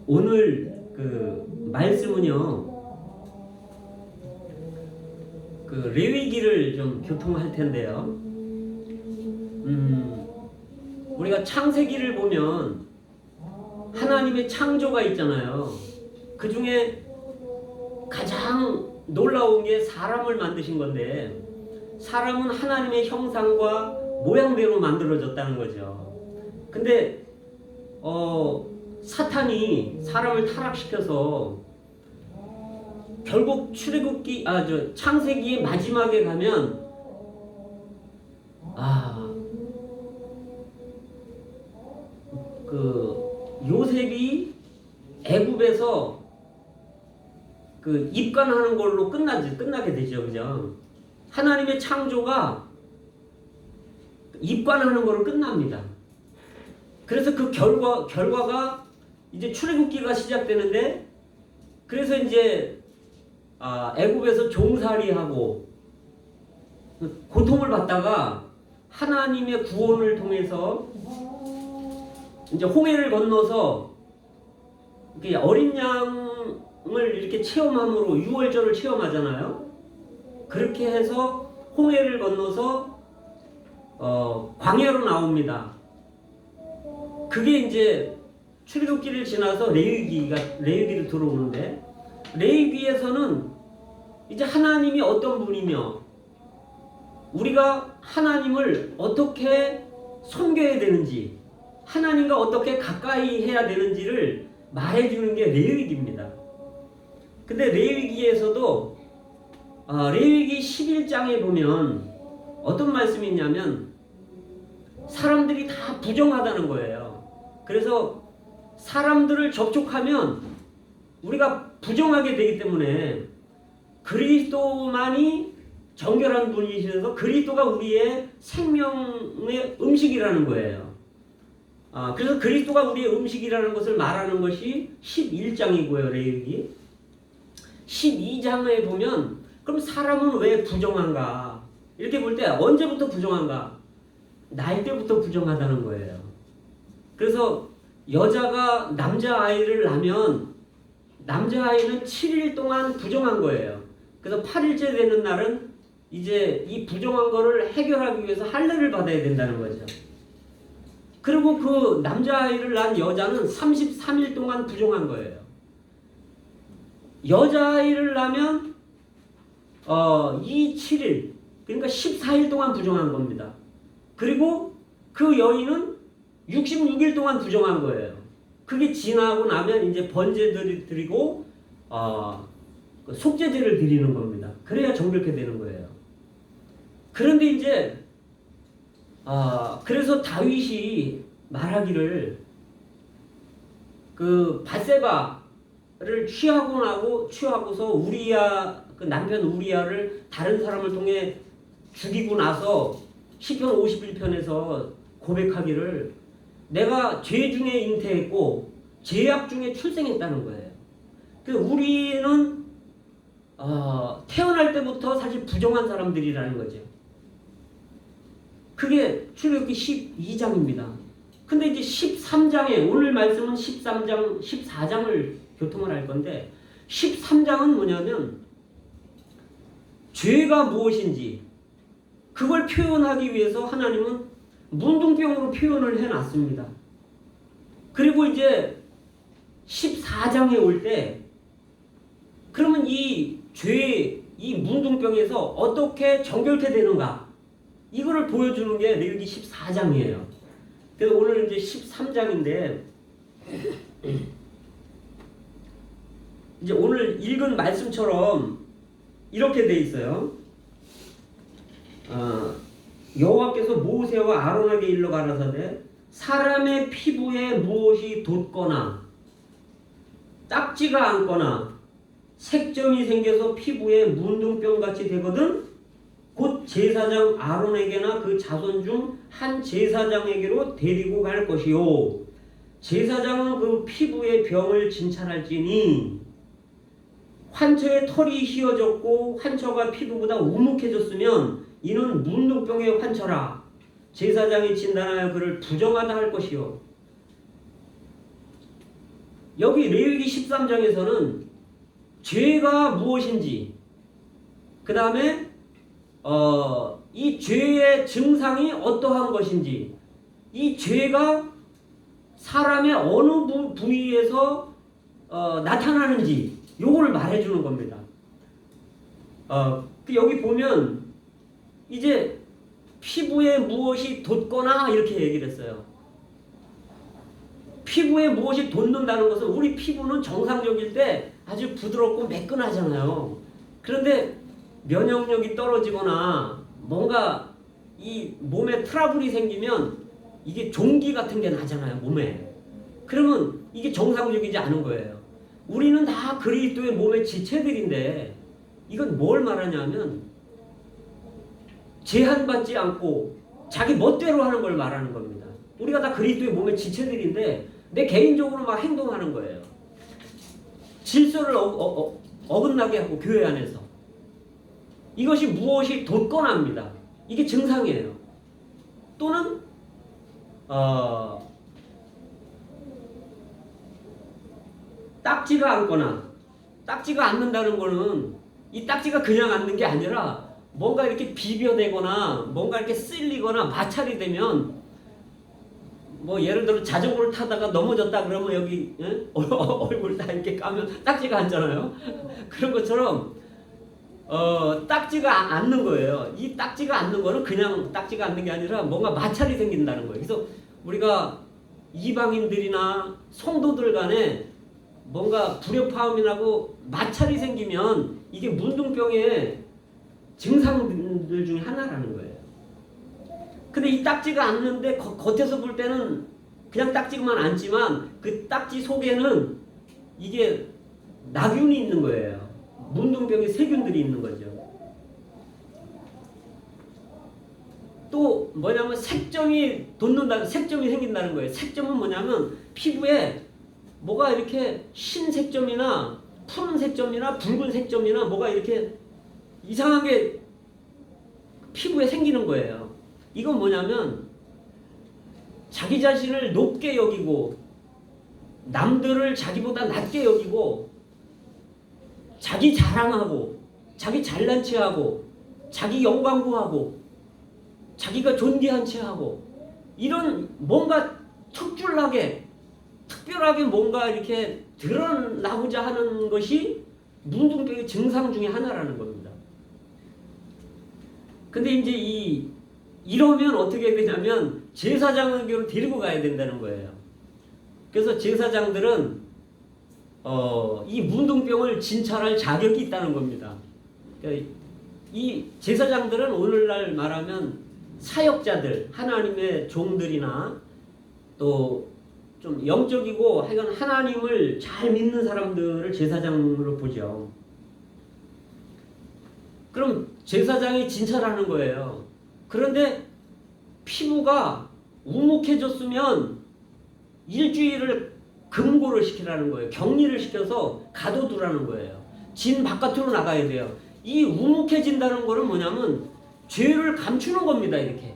오늘 그 말씀은요, 그 레위기를 좀 교통할 텐데요. 우리가 창세기를 보면 하나님의 창조가 있잖아요. 그 중에 가장 놀라운 게 사람을 만드신 건데, 사람은 하나님의 형상과 모양대로 만들어졌다는 거죠. 근데 사탄이 사람을 타락시켜서 결국 출애굽기 창세기의 마지막에 가면 그 요셉이 애굽에서 그 입관하는 걸로 끝나게 되죠, 그죠? 하나님의 창조가 입관하는 걸로 끝납니다. 그래서 그 결과가 이제 출애굽기가 시작되는데, 그래서 이제 애굽에서 종살이하고 고통을 받다가 하나님의 구원을 통해서 이제 홍해를 건너서 이렇게 어린 양을 이렇게 체험함으로 유월절을 체험하잖아요. 그렇게 해서 홍해를 건너서 광야로 나옵니다. 그게 이제 출애굽기를 지나서 레위기로 들어오는데, 레위기에서는 이제 하나님이 어떤 분이며 우리가 하나님을 어떻게 섬겨야 되는지, 하나님과 어떻게 가까이 해야 되는지를 말해주는 게 레위기입니다. 근데 레위기에서도 레위기 11장에 보면 어떤 말씀이 있냐면 사람들이 다 부정하다는 거예요. 그래서 사람들을 접촉하면 우리가 부정하게 되기 때문에 그리스도만이 정결한 분이셔서 그리스도가 우리의 생명의 음식이라는 거예요. 그래서 그리스도가 우리의 음식이라는 것을 말하는 것이 11장이고요. 레위기 12장에 보면 그럼 사람은 왜 부정한가? 이렇게 볼 때 언제부터 부정한가? 날 때부터 부정하다는 거예요. 그래서 여자가 남자아이를 낳으면 남자아이는 7일 동안 부정한 거예요. 그래서 8일째 되는 날은 이제 이 부정한 거를 해결하기 위해서 할례를 받아야 된다는 거죠. 그리고 그 남자아이를 낳은 여자는 33일 동안 부정한 거예요. 여자아이를 낳으면 7일, 그러니까 14일 동안 부정한 겁니다. 그리고 그 여인은 66일 동안 부정한 거예요. 그게 지나고 나면 이제 번제들을 드리고 속죄제를 드리는 겁니다. 그래야 정결케 되는 거예요. 그런데 이제 그래서 다윗이 말하기를 그 밧세바를 취하고서 우리야 그 남편 우리야를 다른 사람을 통해 죽이고 나서 시편 51편에서 고백하기를 내가 죄 중에 잉태했고 죄악 중에 출생했다는 거예요. 그 우리는 태어날 때부터 사실 부정한 사람들이라는 거죠. 그게 출애굽기 12장입니다. 근데 이제 13장에 오늘 말씀은 13장, 14장을 교통을 할 건데 13장은 뭐냐면 죄가 무엇인지 그걸 표현하기 위해서 하나님은 문둥병으로 표현을 해놨습니다. 그리고 이제 14장에 올 때 그러면 이 죄, 이 문둥병에서 어떻게 정결케 되는가 이거를 보여주는 게 레위기 14장이에요. 그래서 오늘 이제 13장인데 이제 오늘 읽은 말씀처럼 이렇게 돼 있어요. 여호와께서 모세와 아론에게 일러 가라사대 사람의 피부에 무엇이 돋거나 딱지가 않거나 색점이 생겨서 피부에 문둥병같이 되거든 곧 제사장 아론에게나 그 자손 중 한 제사장에게로 데리고 갈 것이요 제사장은 그 피부의 병을 진찰할지니 환처의 털이 휘어졌고 환처가 피부보다 우묵해졌으면 이는 문둥병의 환처라. 제사장이 진단하여 그를 부정하다 할 것이요. 여기 레위기 13장에서는 죄가 무엇인지, 그 다음에 이 죄의 증상이 어떠한 것인지, 이 죄가 사람의 어느 부위에서 나타나는지 요거를 말해주는 겁니다. 여기 보면 이제 피부에 무엇이 돋거나 이렇게 얘기를 했어요. 피부에 무엇이 돋는다는 것은 우리 피부는 정상적일 때 아주 부드럽고 매끈하잖아요. 그런데 면역력이 떨어지거나 뭔가 이 몸에 트러블이 생기면 이게 종기 같은 게 나잖아요, 몸에. 그러면 이게 정상적이지 않은 거예요. 우리는 다 그리스도의 몸의 지체들인데 이건 뭘 말하냐면 제한받지 않고 자기 멋대로 하는 걸 말하는 겁니다. 우리가 다 그리스도의 몸의 지체들인데 내 개인적으로 막 행동하는 거예요. 질서를 어긋나게 하고 교회 안에서. 이것이 무엇이 돋거나 합니다. 이게 증상이에요. 또는 딱지가 않거나, 딱지가 않는다는 거는 이 딱지가 그냥 않는 게 아니라 뭔가 이렇게 비벼대거나 뭔가 이렇게 쓸리거나 마찰이 되면, 뭐 예를 들어 자전거를 타다가 넘어졌다 그러면 여기 얼굴 다 이렇게 까면 딱지가 앉잖아요. 그런 것처럼 딱지가 않는 거예요. 이 딱지가 않는 거는 그냥 딱지가 않는 게 아니라 뭔가 마찰이 생긴다는 거예요. 그래서 우리가 이방인들이나 성도들 간에 뭔가 불협화음이 나고 마찰이 생기면 이게 문둥병의 증상들 중에 하나라는 거예요. 근데 이 딱지가 않는데 겉에서 볼 때는 그냥 딱지만 않지만 그 딱지 속에는 이게 나균이 있는 거예요. 문둥병의 세균들이 있는 거죠. 또 뭐냐면 색점이 돋는다, 색점이 생긴다는 거예요. 색점은 뭐냐면 피부에 뭐가 이렇게 흰 색점이나 푸른 색점이나 붉은 색점이나 뭐가 이렇게 이상하게 피부에 생기는 거예요. 이건 뭐냐면 자기 자신을 높게 여기고 남들을 자기보다 낮게 여기고 자기 자랑하고 자기 잘난 체하고 자기 영광구하고 자기가 존귀한 체하고 이런 뭔가 특별하게 뭔가 이렇게 드러나고자 하는 것이 문둥병의 증상 중에 하나라는 겁니다. 근데 이제 이러면 어떻게 되냐면 제사장에게로 데리고 가야 된다는 거예요. 그래서 제사장들은 이 문둥병을 진찰할 자격이 있다는 겁니다. 그러니까 이 제사장들은 오늘날 말하면 사역자들, 하나님의 종들이나 또 좀 영적이고 하여간 하나님을 잘 믿는 사람들을 제사장으로 보죠. 그럼 제사장이 진찰하는 거예요. 그런데 피부가 우묵해졌으면 일주일을 금고를 시키라는 거예요. 격리를 시켜서 가둬두라는 거예요. 진 바깥으로 나가야 돼요. 이 우묵해진다는 거는 뭐냐면 죄를 감추는 겁니다. 이렇게.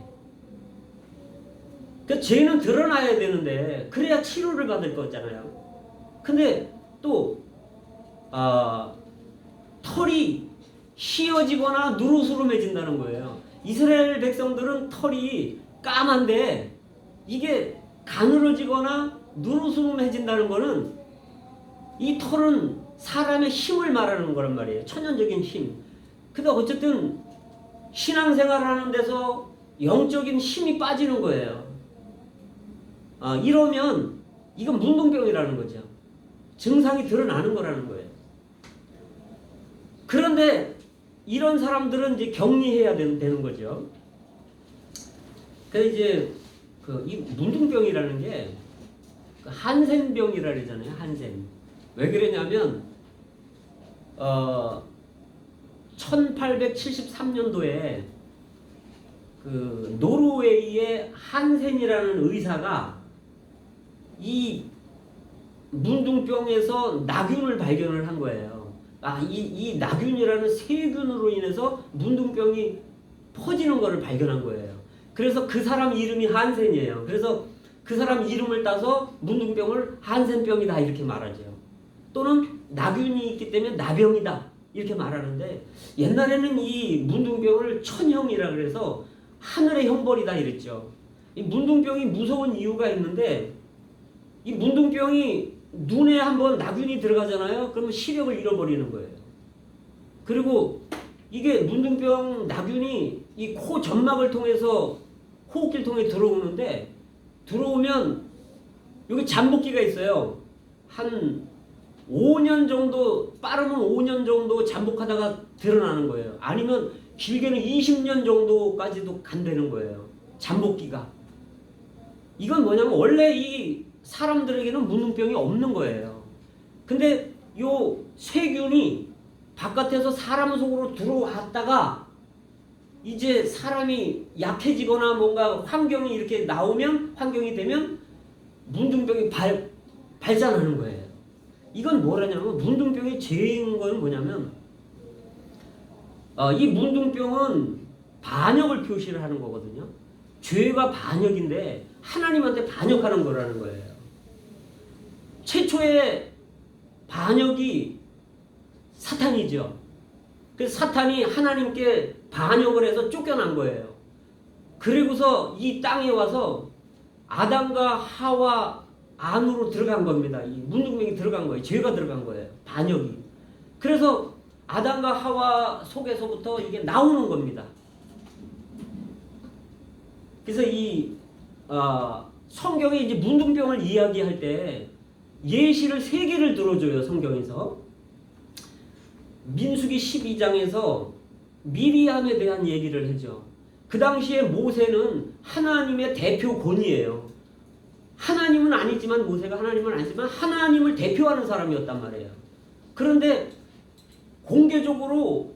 그러니까 죄는 드러나야 되는데 그래야 치료를 받을 거잖아요. 근데 또 털이 휘어지거나 누르스름해진다는 거예요. 이스라엘 백성들은 털이 까만데 이게 가늘어지거나 누르스름해진다는 거는 이 털은 사람의 힘을 말하는 거란 말이에요. 천연적인 힘. 근데 어쨌든 신앙생활을 하는 데서 영적인 힘이 빠지는 거예요. 이러면 이건 문둥병이라는 거죠. 증상이 드러나는 거라는 거예요. 그런데 이런 사람들은 이제 격리해야 되는 거죠. 그래서 이제 이 문둥병이라는 게 한센병이라 그러잖아요. 한센. 왜 그러냐면 1873년도에 그 노르웨이의 한센이라는 의사가 이 문둥병에서 나균을 발견을 한 거예요. 이 나균이라는 세균으로 인해서 문둥병이 퍼지는 것을 발견한 거예요. 그래서 그 사람 이름이 한센이에요. 그래서 그 사람 이름을 따서 문둥병을 한센병이다 이렇게 말하죠. 또는 나균이 있기 때문에 나병이다 이렇게 말하는데, 옛날에는 이 문둥병을 천형이라 그래서 하늘의 형벌이다 이랬죠. 이 문둥병이 무서운 이유가 있는데, 이 문둥병이 눈에 한번 나균이 들어가잖아요. 그러면 시력을 잃어버리는 거예요. 그리고 이게 문둥병 나균이 이 코 점막을 통해서 호흡기를 통해 들어오는데, 들어오면 여기 잠복기가 있어요. 한 5년 정도, 빠르면 5년 정도 잠복하다가 드러나는 거예요. 아니면 길게는 20년 정도까지도 간다는 거예요. 잠복기가. 이건 뭐냐면 원래 이 사람들에게는 문둥병이 없는 거예요. 근데 요 세균이 바깥에서 사람 속으로 들어왔다가 이제 사람이 약해지거나 뭔가 환경이 이렇게 나오면, 환경이 되면 문둥병이 발산하는 거예요. 이건 뭐라냐면, 문둥병이 죄인 건 뭐냐면, 이 문둥병은 반역을 표시를 하는 거거든요. 죄가 반역인데 하나님한테 반역하는 거라는 거예요. 최초의 반역이 사탄이죠. 그래서 사탄이 하나님께 반역을 해서 쫓겨난 거예요. 그리고서 이 땅에 와서 아담과 하와 안으로 들어간 겁니다. 이 문둥병이 들어간 거예요. 죄가 들어간 거예요. 반역이. 그래서 아담과 하와 속에서부터 이게 나오는 겁니다. 그래서 이 성경에 이제 문둥병을 이야기할 때 예시를 3개를 들어줘요. 성경에서. 민수기 12장에서 미리암에 대한 얘기를 하죠. 그 당시에 모세는 하나님의 대표권이에요. 하나님은 아니지만, 모세가 하나님은 아니지만 하나님을 대표하는 사람이었단 말이에요. 그런데 공개적으로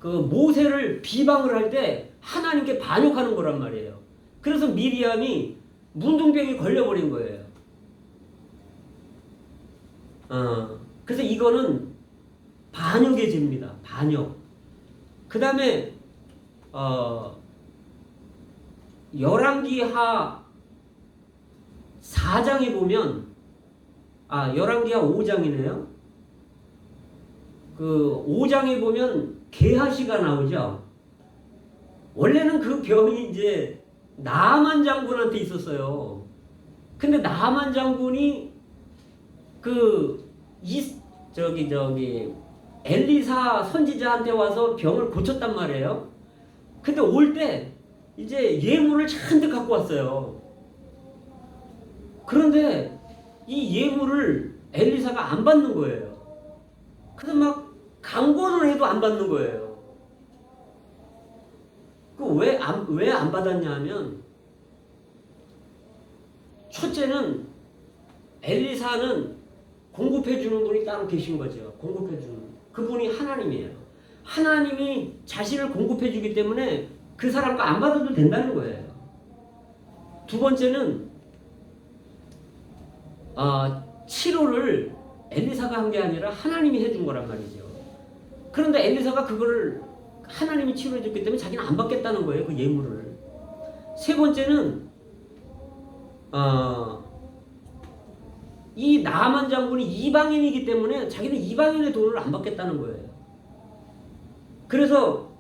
그 모세를 비방을 할 때 하나님께 반역하는 거란 말이에요. 그래서 미리암이 문둥병이 걸려버린 거예요. 그래서 이거는 반역의 죄입니다. 반역. 그 다음에 열왕기하 4장에 보면, 열왕기하 5장이네요. 그 5장에 보면 게하시가 나오죠. 원래는 그 병이 이제 나만 장군한테 있었어요. 근데 나만 장군이 엘리사 선지자한테 와서 병을 고쳤단 말이에요. 근데 올 때 이제 예물을 잔뜩 갖고 왔어요. 그런데 이 예물을 엘리사가 안 받는 거예요. 그래서 막 강권을 해도 안 받는 거예요. 왜 안 받았냐 하면, 첫째는 엘리사는 공급해 주는 분이 따로 계신 거죠. 공급해 주는 그분이 하나님이에요. 하나님이 자신을 공급해 주기 때문에 그 사람과 안 받아도 된다는 거예요. 두 번째는 치료를 엘리사가 한 게 아니라 하나님이 해준 거란 말이죠. 그런데 엘리사가 그거를 하나님이 치료해 줬기 때문에 자기는 안 받겠다는 거예요. 그 예물을. 세 번째는 이 나만 장군이 이방인이기 때문에 자기는 이방인의 돈을 안 받겠다는 거예요. 그래서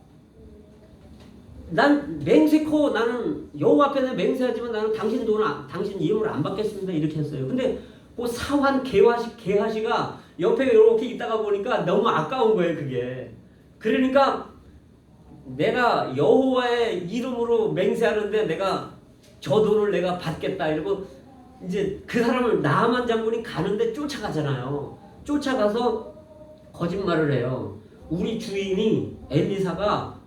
나는 여호와 앞에는 맹세하지만 나는 당신 예물을 안 받겠습니다 이렇게 했어요. 근데 그 사환 게하시가 옆에 이렇게 있다가 보니까 너무 아까운 거예요, 그게. 그러니까 내가 여호와의 이름으로 맹세하는데 내가 저 돈을 내가 받겠다 이러고 이제 그 사람을 나만 장군이 가는데 쫓아가잖아요. 쫓아가서 거짓말을 해요. 우리 주인이 엘리사가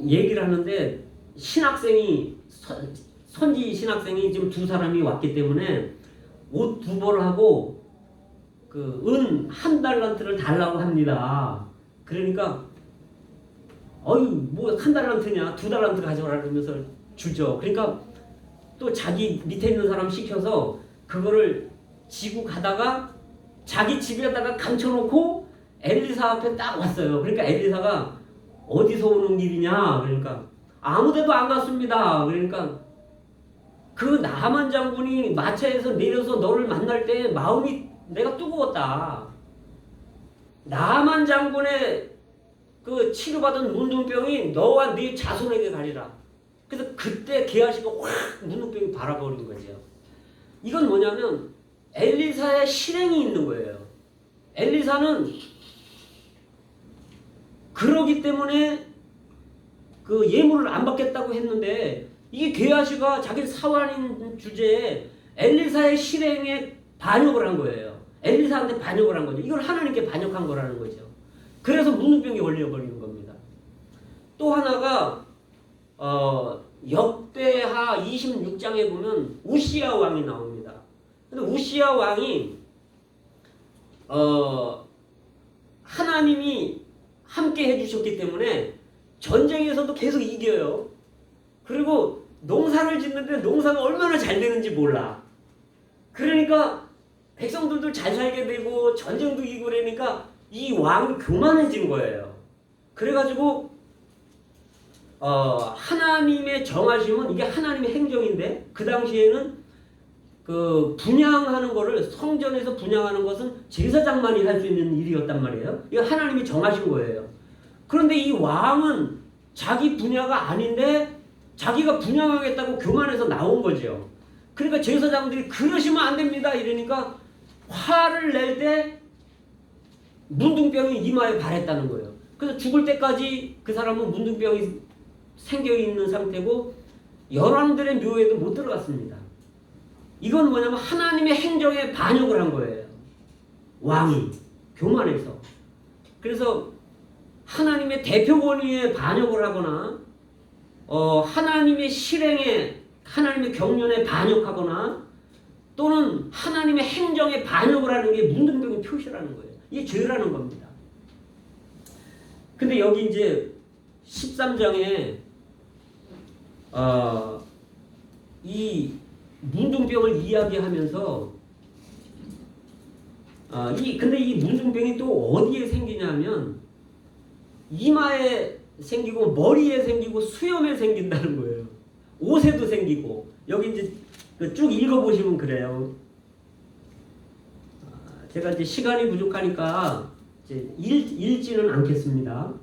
얘기를 하는데 선지 신학생이 지금 2사람이 왔기 때문에 옷 2벌을 하고 그 은 1달란트를 달라고 합니다. 그러니까 뭐 1달란트냐 2달란트 가져오라 그러면서 주죠. 그러니까 또 자기 밑에 있는 사람 시켜서 그거를 지고 가다가 자기 집에다가 감춰놓고 엘리사 앞에 딱 왔어요. 그러니까 엘리사가 어디서 오는 길이냐 그러니까 아무데도 안 갔습니다. 그러니까 그 나만 장군이 마차에서 내려서 너를 만날 때 마음이 내가 뜨거웠다. 나만 장군의 그 치료받은 문둥병이 너와 네 자손에게 가리라. 그래서 그때 게하시가 확 문둥병이 바라버린 거죠. 이건 뭐냐면 엘리사의 실행이 있는 거예요. 엘리사는 그러기 때문에 그 예물을 안 받겠다고 했는데 이 게하시가 자기 사환인 주제에 엘리사의 실행에 반역을 한 거예요. 엘리사한테 반역을 한 거죠. 이걸 하나님께 반역한 거라는 거죠. 그래서 문둥병이 걸려버리는 겁니다. 또 하나가 역대하 26장에 보면 우시야 왕이 나옵니다. 근데 우시야 왕이 하나님이 함께 해주셨기 때문에 전쟁에서도 계속 이겨요. 그리고 농사를 짓는데 농사가 얼마나 잘 되는지 몰라. 그러니까 백성들도 잘 살게 되고 전쟁도 이기고 그러니까 이 왕이 교만해진 거예요. 그래가지고 하나님의 정하심은 이게 하나님의 행정인데 그 당시에는 그 분양하는 거를 성전에서 분양하는 것은 제사장만이 할 수 있는 일이었단 말이에요. 이거 하나님이 정하신 거예요. 그런데 이 왕은 자기 분야가 아닌데 자기가 분양하겠다고 교만해서 나온 거죠. 그러니까 제사장들이 그러시면 안 됩니다 이러니까 화를 낼 때 문둥병이 이마에 발했다는 거예요. 그래서 죽을 때까지 그 사람은 문둥병이 생겨있는 상태고 열왕들의 묘에도 못 들어갔습니다. 이건 뭐냐면 하나님의 행정에 반역을 한 거예요. 왕이 교만해서. 그래서 하나님의 대표 권위에 반역을 하거나 하나님의 실행에 하나님의 경륜에 반역하거나 또는 하나님의 행정에 반역을 하는 게 문둥병의 표시라는 거예요. 이게 죄라는 겁니다. 근데 여기 이제 13장에 이 문둥병을 이야기하면서 근데 이 문둥병이 또 어디에 생기냐면 이마에 생기고 머리에 생기고 수염에 생긴다는 거예요. 옷에도 생기고 여기 이제 쭉 읽어보시면 그래요. 제가 이제 시간이 부족하니까 이제 읽지는 않겠습니다.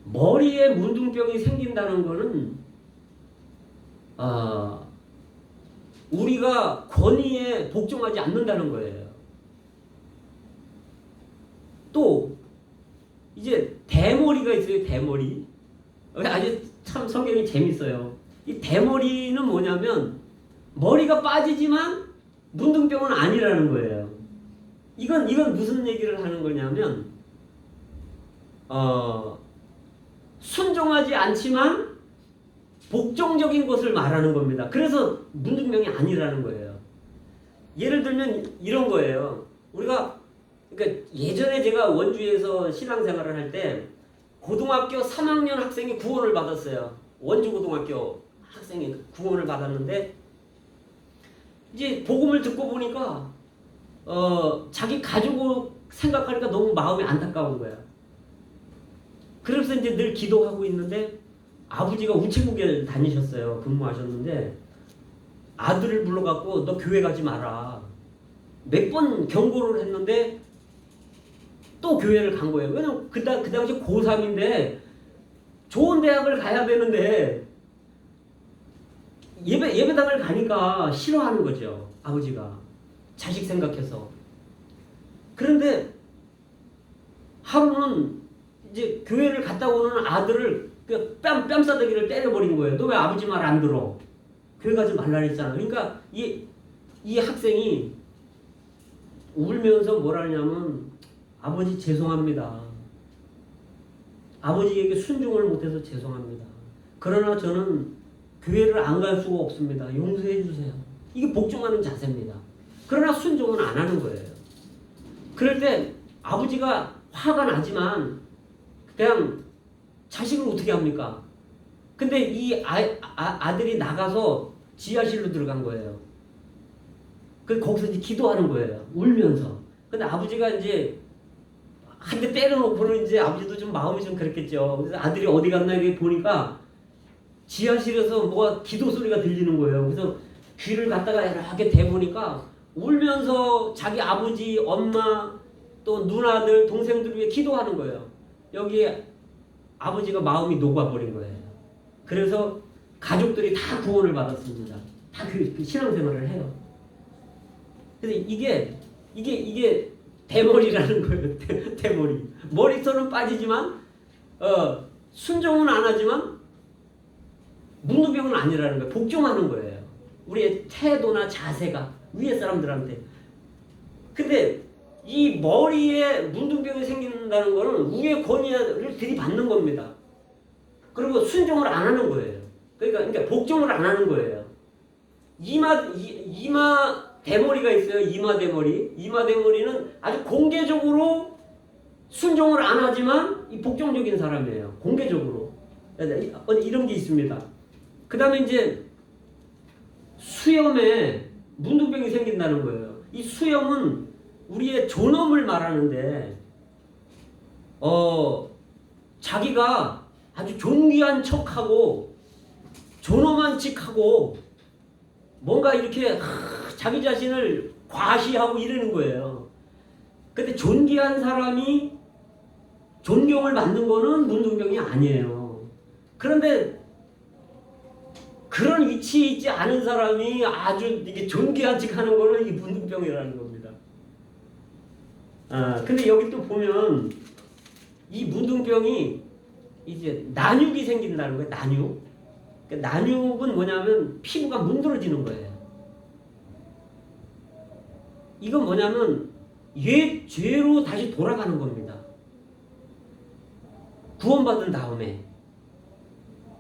머리에 문둥병이 생긴다는 거는 우리가 권위에 복종하지 않는다는 거예요. 또 이제 대머리가 있어요. 대머리. 아주 참 성경이 재밌어요. 이 대머리는 뭐냐면 머리가 빠지지만 문둥병은 아니라는 거예요. 이건 무슨 얘기를 하는 거냐면 순종하지 않지만 복종적인 것을 말하는 겁니다. 그래서 문둥병이 아니라는 거예요. 예를 들면 이런 거예요. 우리가 그러니까 예전에 제가 원주에서 신앙생활을 할 때 고등학교 3학년 학생이 구원을 받았어요. 원주고등학교 학생이 구원을 받았는데 이제 복음을 듣고 보니까 자기 가족을 생각하니까 너무 마음이 안타까운 거야. 그래서 이제 늘 기도하고 있는데 아버지가 우체국에 다니셨어요. 근무하셨는데 아들을 불러갖고 너 교회 가지 마라. 몇 번 경고를 했는데 또 교회를 간 거예요. 왜냐면 그 당시 고3인데 좋은 대학을 가야 되는데 예배당을 가니까 싫어하는 거죠. 아버지가. 자식 생각해서. 그런데 하루는 이제 교회를 갔다 오는 아들을 뺨싸대기를 때려버린 거예요. 너 왜 아버지 말 안 들어? 교회 가지 말라 했잖아. 그러니까 이 학생이 울면서 뭐라 하냐면 아버지 죄송합니다. 아버지에게 순종을 못해서 죄송합니다. 그러나 저는 교회를 안 갈 수가 없습니다. 용서해 주세요. 이게 복종하는 자세입니다. 그러나 순종은 안 하는 거예요. 그럴 때 아버지가 화가 나지만 그냥 자식을 어떻게 합니까? 근데 이 아들이 나가서 지하실로 들어간 거예요. 거기서 이제 기도하는 거예요. 울면서. 근데 아버지가 이제 한 대 때려놓고는 이제 아버지도 좀 마음이 좀 그랬겠죠. 그래서 아들이 어디 갔나 이렇게 보니까 지하실에서 뭐가 기도 소리가 들리는 거예요. 그래서 귀를 갖다가 이렇게 대보니까 울면서 자기 아버지, 엄마, 또 누나들, 동생들 위해 기도하는 거예요. 여기에 아버지가 마음이 녹아버린 거예요. 그래서 가족들이 다 구원을 받았습니다. 다 그 신앙생활을 해요. 그래서 이게 대머리라는 거예요. 대머리. 머리털은 빠지지만 순종은 안 하지만 문둥병은 아니라는 거예요. 복종하는 거예요. 우리의 태도나 자세가 위에 사람들한테. 근데 이 머리에 문둥병이 생긴다는 거는 위의 권위를 들이받는 겁니다. 그리고 순종을 안 하는 거예요. 그러니까 복종을 안 하는 거예요. 이마 대머리가 있어요. 이마 대머리. 이마 대머리는 아주 공개적으로 순종을 안 하지만 이 복종적인 사람이에요. 공개적으로. 이런 게 있습니다. 그 다음에 이제 수염에 문둥병이 생긴다는 거예요. 이 수염은 우리의 존엄을 말하는데 자기가 아주 존귀한 척하고 존엄한 척하고 뭔가 이렇게 자기 자신을 과시하고 이러는 거예요. 근데 존귀한 사람이 존경을 받는 거는 문둥병이 아니에요. 그런데 그런 위치에 있지 않은 사람이 아주 이게 존귀한 척 하는 거는 이 문둥병이라는 겁니다. 근데 여기 또 보면 이 문둥병이 이제 난육이 생긴다는 거예요. 난육. 그러니까 난육은 뭐냐면 피부가 문드러지는 거예요. 이건 뭐냐면 옛 죄로 다시 돌아가는 겁니다. 구원받은 다음에.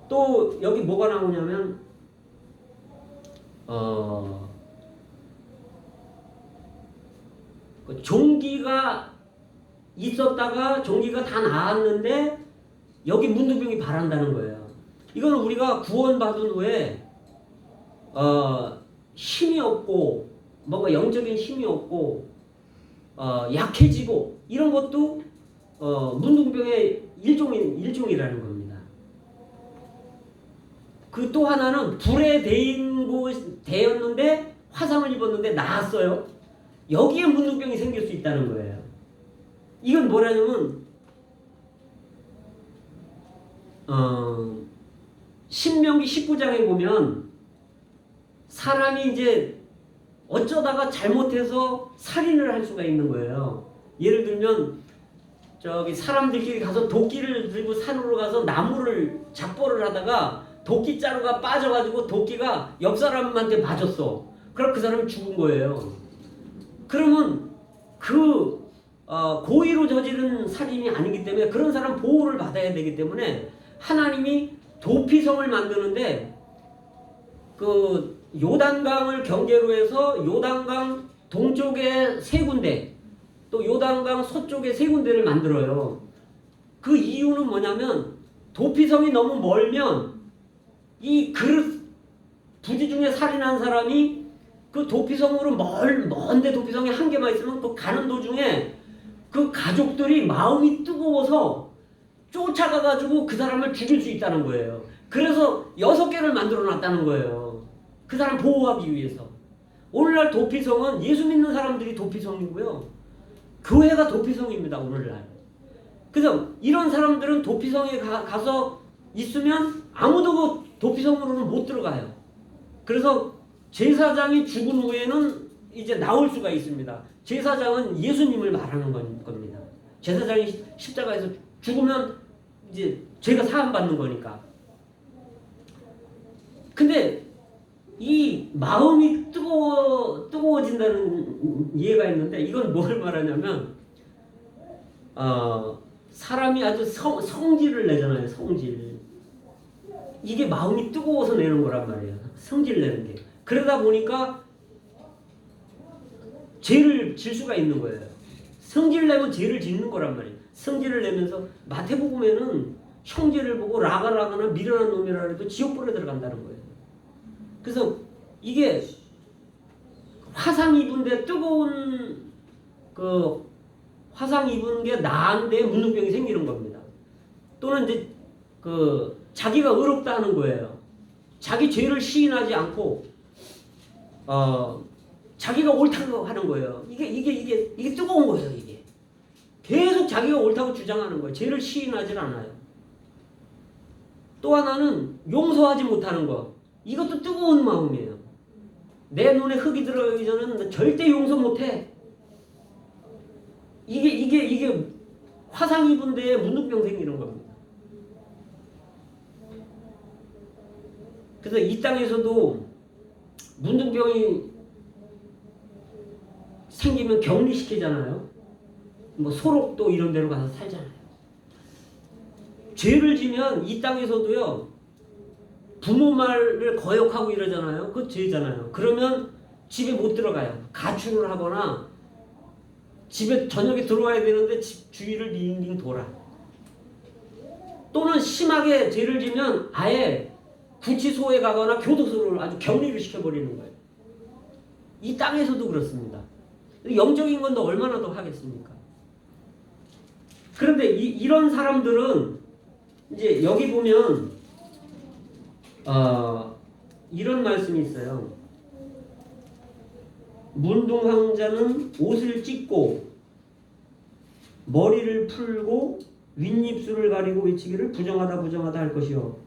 또 여기 뭐가 나오냐면 종기가 있었다가 종기가 다 나았는데 여기 문둥병이 발한다는 거예요. 이건 우리가 구원받은 후에 힘이 없고 뭔가 영적인 힘이 없고 약해지고 이런 것도 문둥병의 일종이라는 겁니다. 그 또 하나는 불에 데였는데 화상을 입었는데 나았어요. 여기에 문둥병이 생길 수 있다는 거예요. 이건 뭐라냐면 신명기 19장에 보면 사람이 이제 어쩌다가 잘못해서 살인을 할 수가 있는 거예요. 예를 들면 저기 사람들끼리 가서 도끼를 들고 산으로 가서 나무를 작보를 하다가 도끼 자루가 빠져가지고 도끼가 옆 사람한테 맞았어. 그럼 그 사람이 죽은 거예요. 그러면 그 고의로 저지른 살인이 아니기 때문에 그런 사람 보호를 받아야 되기 때문에 하나님이 도피성을 만드는데 그 요단강을 경계로 해서 요단강 동쪽에 3군데 또 요단강 서쪽에 3군데를 만들어요. 그 이유는 뭐냐면 도피성이 너무 멀면 이 그릇 부지 중에 살인한 사람이 그 도피성으로 먼데 도피성에 한 개만 있으면 그 가는 도중에 그 가족들이 마음이 뜨거워서 쫓아가가지고 그 사람을 죽일 수 있다는 거예요. 그래서 6개를 만들어 놨다는 거예요. 그 사람 보호하기 위해서. 오늘날 도피성은 예수 믿는 사람들이 도피성이고요. 교회가 도피성입니다. 오늘날. 그래서 이런 사람들은 도피성에 가서 있으면 아무도 그 도피성으로는 못 들어가요. 그래서 제사장이 죽은 후에는 이제 나올 수가 있습니다. 제사장은 예수님을 말하는 겁니다. 제사장이 십자가에서 죽으면 이제 죄가 사함받는 거니까. 근데 이 마음이 뜨거워진다는 이해가 있는데 이건 뭘 말하냐면 사람이 아주 성질을 내잖아요. 성질. 이게 마음이 뜨거워서 내는 거란 말이에요. 성질 내는 게. 그러다 보니까 죄를 질 수가 있는 거예요. 성질 내면 죄를 짓는 거란 말이에요. 성질을 내면서 마태복음에는 형제를 보고 라가라거나 미련한 놈이라 해도 지옥불에 들어간다는 거예요. 그래서 이게 화상 입은데 뜨거운 그 화상 입은 게 나은데 문둥병이 생기는 겁니다. 또는 이제 그 자기가 의롭다 하는 거예요. 자기 죄를 시인하지 않고 자기가 옳다고 하는 거예요. 이게 뜨거운 거예요. 이게 계속 자기가 옳다고 주장하는 거예요. 죄를 시인하지 않아요. 또 하나는 용서하지 못하는 거. 이것도 뜨거운 마음이에요. 내 눈에 흙이 들어가기 전에는 절대 용서 못해. 이게 화상 입은 데에 문둥병 생기는 겁니다. 그래서 이 땅에서도 문둥병이 생기면 격리시키잖아요. 뭐 소록도 이런 데로 가서 살잖아요. 죄를 지면 이 땅에서도요, 부모 말을 거역하고 이러잖아요. 그거 죄잖아요. 그러면 집에 못 들어가요. 가출을 하거나 집에 저녁에 들어와야 되는데 집 주위를 빙빙 돌아. 또는 심하게 죄를 지면 아예 구치소에 가거나 교도소를 아주 격리를 시켜버리는 거예요. 이 땅에서도 그렇습니다. 영적인 건 더 얼마나 더 하겠습니까? 그런데 이런 사람들은 이제 여기 보면 이런 말씀이 있어요. 문둥왕자는 옷을 찢고 머리를 풀고 윗입술을 가리고 외치기를 부정하다 부정하다 할 것이요.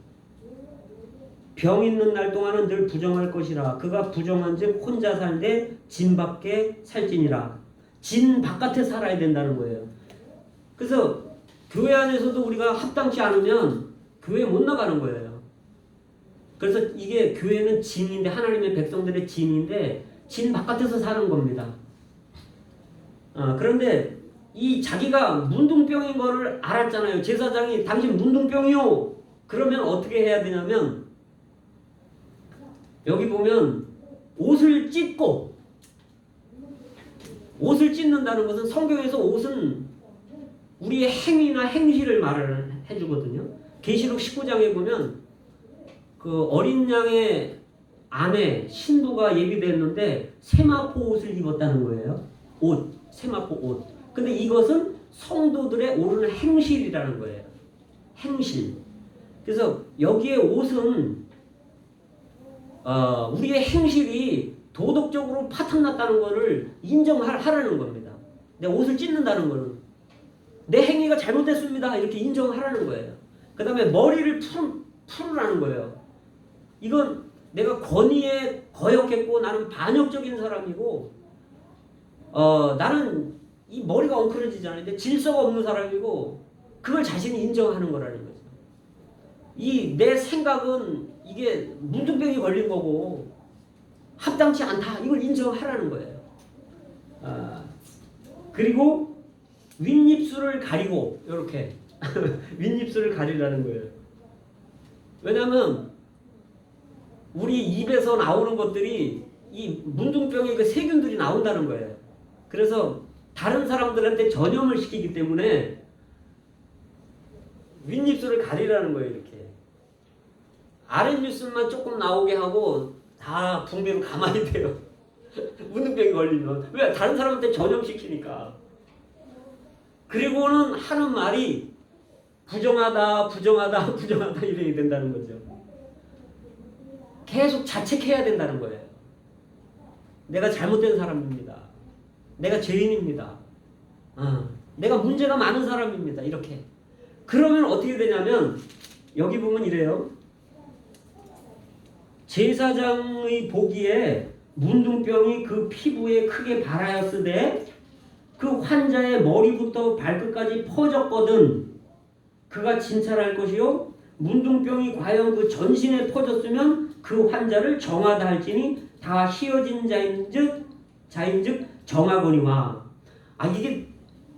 병 있는 날 동안은 늘 부정할 것이라. 그가 부정한즉 혼자 살되 진 밖에 살지니라. 진 바깥에 살아야 된다는 거예요. 그래서 교회 안에서도 우리가 합당치 않으면 교회 못 나가는 거예요. 그래서 이게 교회는 진인데, 하나님의 백성들의 진인데 진 바깥에서 사는 겁니다. 그런데 이 자기가 문둥병인 거를 알았잖아요. 제사장이 당신 문둥병이요. 그러면 어떻게 해야 되냐면 여기 보면 옷을 찢고, 옷을 찢는다는 것은 성경에서 옷은 우리의 행위나 행실을 말을 해주거든요. 계시록 19장에 보면 그 어린 양의 아내 신부가 예비됐는데 세마포 옷을 입었다는 거예요. 옷, 세마포 옷. 근데 이것은 성도들의 옳은 행실이라는 거예요. 행실. 그래서 여기에 옷은 우리의 행실이 도덕적으로 파탄났다는 것을 인정하라는 겁니다. 내 옷을 찢는다는 것은 내 행위가 잘못됐습니다. 이렇게 인정하라는 거예요. 그 다음에 머리를 풀으라는 거예요. 이건 내가 권위에 거역했고 나는 반역적인 사람이고 나는 이 머리가 엉클어지잖아요. 근데 질서가 없는 사람이고 그걸 자신이 인정하는 거라는 거죠. 이 내 생각은 이게 문둥병이 걸린 거고 합당치 않다. 이걸 인정하라는 거예요. 그리고 윗입술을 가리고 이렇게 윗입술을 가리라는 거예요. 왜냐하면 우리 입에서 나오는 것들이 이 문둥병의 그 세균들이 나온다는 거예요. 그래서 다른 사람들한테 전염을 시키기 때문에 윗입술을 가리라는 거예요. 이렇게 아랫입술만 조금 나오게 하고 다 붕대로 가만히 돼요. 문둥병이 걸리면. 왜? 다른 사람한테 전염시키니까. 그리고는 하는 말이 부정하다 부정하다 부정하다 이래야 된다는 거죠. 계속 자책해야 된다는 거예요. 내가 잘못된 사람입니다. 내가 죄인입니다. 내가 문제가 많은 사람입니다. 이렇게. 그러면 어떻게 되냐면 여기 보면 이래요. 제사장의 보기에 문둥병이 그 피부에 크게 발하였으되 그 환자의 머리부터 발끝까지 퍼졌거든 그가 진찰할 것이요 문둥병이 과연 그 전신에 퍼졌으면 그 환자를 정하다 할지니 다 희어진 자인즉 정하거니와.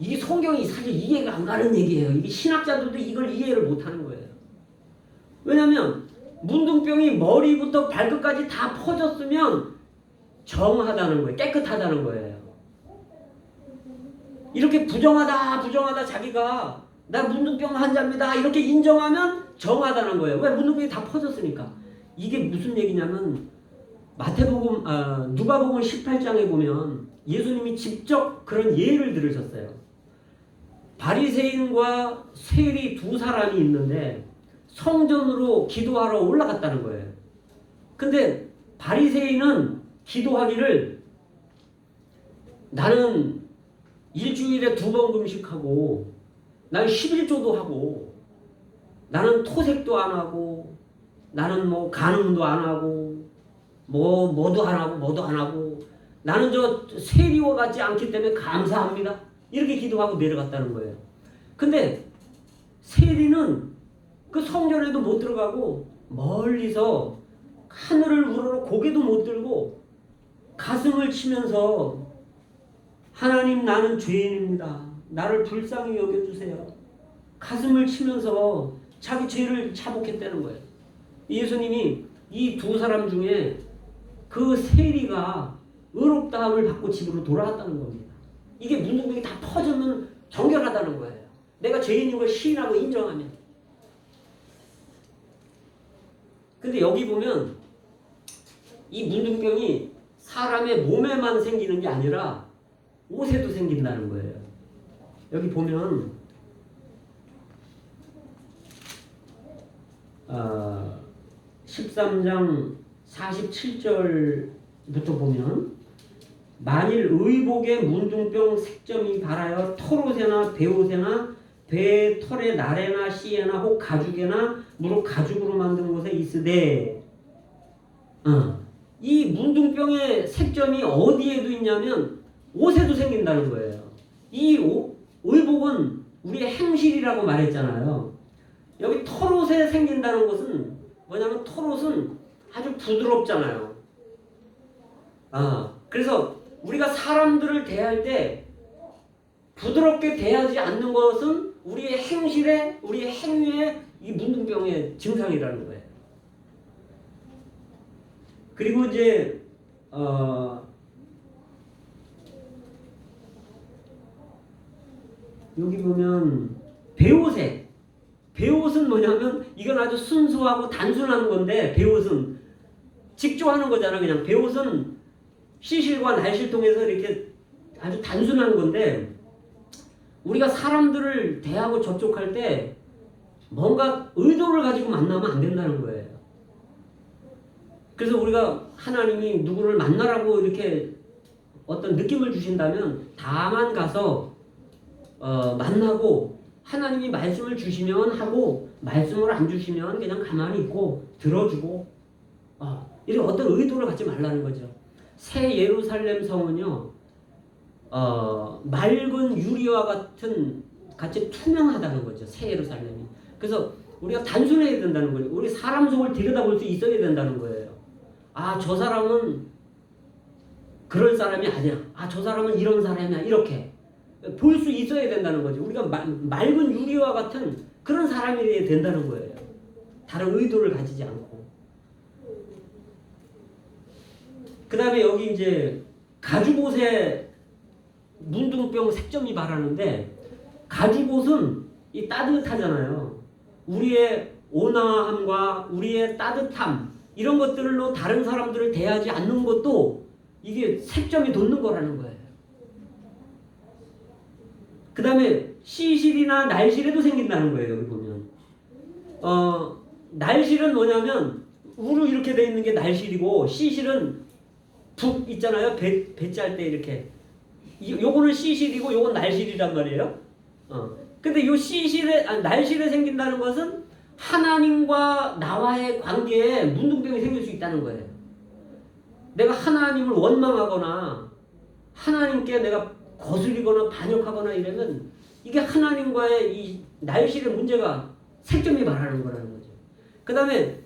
이게 성경이 사실 이해가 안 가는 얘기예요. 이게 신학자들도 이걸 이해를 못하는 거예요. 왜냐하면 문둥병이 머리부터 발끝까지 다 퍼졌으면 정하다는 거예요. 깨끗하다는 거예요. 이렇게 부정하다 자기가 나 문둥병 환자입니다 이렇게 인정하면 정하다는 거예요. 왜? 문둥병이 다 퍼졌으니까. 이게 무슨 얘기냐면 누가복음 18장에 보면 예수님이 직접 그런 예를 들으셨어요. 바리새인과 세리 두 사람이 있는데 성전으로 기도하러 올라갔다는 거예요. 근데 바리새인은 기도하기를 나는 일주일에 2번 금식하고 나는 11조도 하고 나는 토색도 안 하고 나는 뭐 간음도 안 하고 뭐도 안 하고 뭐도 안 하고 나는 저 세리와 같지 않기 때문에 감사합니다. 이렇게 기도하고 내려갔다는 거예요. 근데 세리는 그 성전에도 못 들어가고 멀리서 하늘을 우러러 고개도 못 들고 가슴을 치면서 하나님 나는 죄인입니다. 나를 불쌍히 여겨주세요. 가슴을 치면서 자기 죄를 자복했다는 거예요. 예수님이 이 2사람 중에 그 세리가 의롭다함을 받고 집으로 돌아왔다는 겁니다. 이게 문둥병이 다 퍼지면 정결하다는 거예요. 내가 죄인인 걸 시인하고 인정하면. 근데 여기 보면 이 문둥병이 사람의 몸에만 생기는 게 아니라 옷에도 생긴다는 거예요. 여기 보면 13장 47절부터 보면 만일 의복에 문둥병 색점이 발하여 털옷에나 배옷에나 배의 털에 나래나 씨에나 혹 가죽에나 무릇 가죽으로 만든 것에 있으되 이 문둥병의 색점이 어디에도 있냐면 옷에도 생긴다는 거예요. 이 의복은 우리의 행실이라고 말했잖아요. 여기 털옷에 생긴다는 것은 뭐냐면 털옷은 아주 부드럽잖아요. 그래서 우리가 사람들을 대할 때 부드럽게 대하지 않는 것은 우리의 행실에, 우리의 행위에 이 문둥병의 증상이라는 거예요. 그리고 이제 여기 보면 배옷은 뭐냐면 이건 아주 순수하고 단순한 건데 배옷은 직조하는 거잖아. 그냥 배옷은 시실과 날실 통해서 이렇게 아주 단순한 건데 우리가 사람들을 대하고 접촉할 때 뭔가 의도를 가지고 만나면 안 된다는 거예요. 그래서 우리가 하나님이 누구를 만나라고 이렇게 어떤 느낌을 주신다면 다만 가서 만나고 하나님이 말씀을 주시면 하고 말씀을 안 주시면 그냥 가만히 있고 들어주고 이런 어떤 의도를 갖지 말라는 거죠. 새 예루살렘 성은요 맑은 유리와 같이 투명하다는 거죠. 새 예루살렘이. 그래서 우리가 단순해야 된다는 거예요. 우리 사람 속을 들여다볼 수 있어야 된다는 거예요. 저 사람은 그럴 사람이 아니야. 저 사람은 이런 사람이야. 이렇게 볼 수 있어야 된다는 거죠. 우리가 맑은 유리와 같은 그런 사람이 돼야 된다는 거예요. 다른 의도를 가지지 않고. 그 다음에 여기 이제 가죽옷에 문둥병 색점이 바라는데 가죽옷은 이 따뜻하잖아요. 우리의 온화함과 우리의 따뜻함 이런 것들로 다른 사람들을 대하지 않는 것도 이게 색점이 돋는 거라는 거예요. 그 다음에 시실이나 날실에도 생긴다는 거예요. 여기 보면 날실은 뭐냐면 우로 이렇게 돼 있는 게 날실이고 시실은 북 있잖아요. 배 짤 때 이렇게 요거는 시실이고 요건 날실이란 말이에요. 근데 요 날실에 생긴다는 것은 하나님과 나와의 관계에 문둥병이 생길 수 있다는 거예요. 내가 하나님을 원망하거나 하나님께 내가 거슬리거나 반역하거나 이러면 이게 하나님과의 이 날실의 문제가 색점이 말하는 거라는 거죠. 그 다음에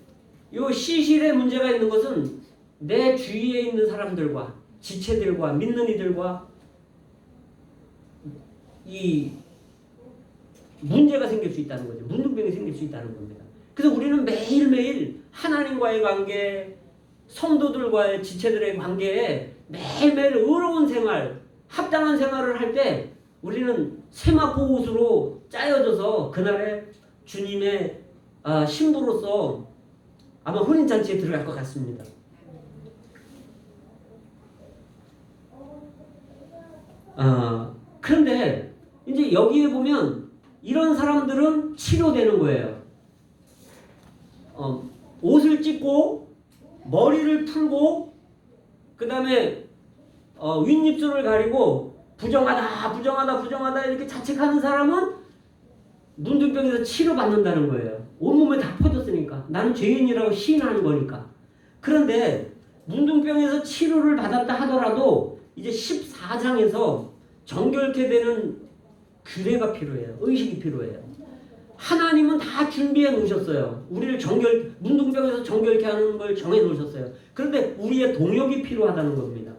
요 시실의 문제가 있는 것은 내 주위에 있는 사람들과 지체들과 믿는 이들과 이 문제가 생길 수 있다는 거죠. 문둥병이 생길 수 있다는 겁니다. 그래서 우리는 매일매일 하나님과의 관계, 성도들과의 지체들의 관계에 매일매일 의로운 생활, 합당한 생활을 할 때 우리는 세마포 옷으로 짜여져서 그날에 주님의 신부로서 아마 혼인잔치에 들어갈 것 같습니다. 그런데 이제 여기에 보면 이런 사람들은 치료되는 거예요. 옷을 찢고 머리를 풀고 그 다음에 윗입술을 가리고 부정하다 부정하다 부정하다 이렇게 자책하는 사람은 문둥병에서 치료받는다는 거예요. 온몸에 다 퍼졌으니까. 나는 죄인이라고 시인하는 거니까. 그런데 문둥병에서 치료를 받았다 하더라도 이제 14장에서 정결케 되는 규례가 필요해요. 의식이 필요해요. 하나님은 다 준비해 놓으셨어요. 우리를 문둥병에서 정결케 하는 걸 정해 놓으셨어요. 그런데 우리의 동역이 필요하다는 겁니다.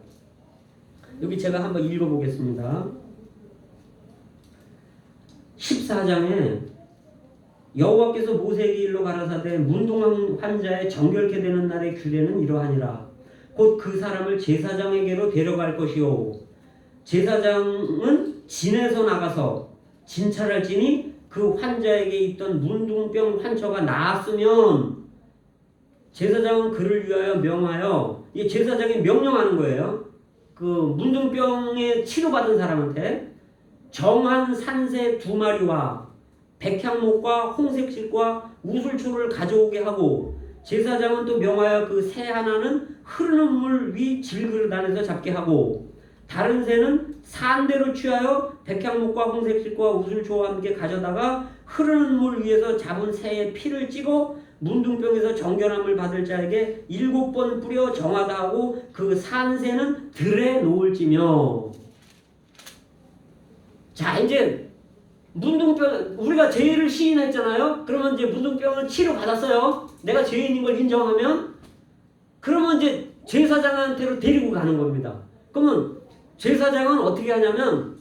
여기 제가 한번 읽어보겠습니다. 14장에 여호와께서 모세에게 일러 가라사대 문둥한 환자의 정결케 되는 날의 규례는 이러하니라. 곧 그 사람을 제사장에게로 데려갈 것이요 제사장은 진에서 나가서 진찰할지니 그 환자에게 있던 문둥병 환처가 나았으면 제사장은 그를 위하여 명하여, 이 제사장이 명령하는 거예요. 그 문둥병에 치료받은 사람한테 정한 산새 2마리와 백향목과 홍색실과 우슬초를 가져오게 하고, 제사장은 또 명하여 그 새 하나는 흐르는 물 위 질그릇 안에서 잡게 하고, 다른 새는 산대로 취하여 백향목과 홍색실과 우슬초와 함께 가져다가 흐르는 물 위에서 잡은 새의 피를 찍어 문둥병에서 정결함을 받을 자에게 7번 뿌려 정하다 하고, 그 산새는 들에 놓을지며. 자, 이제 문둥병, 우리가 죄를 시인했잖아요. 그러면 이제 문둥병을 치료받았어요. 내가 죄인인 걸 인정하면, 그러면 이제 제사장한테로 데리고 가는 겁니다. 그러면 제사장은 어떻게 하냐면,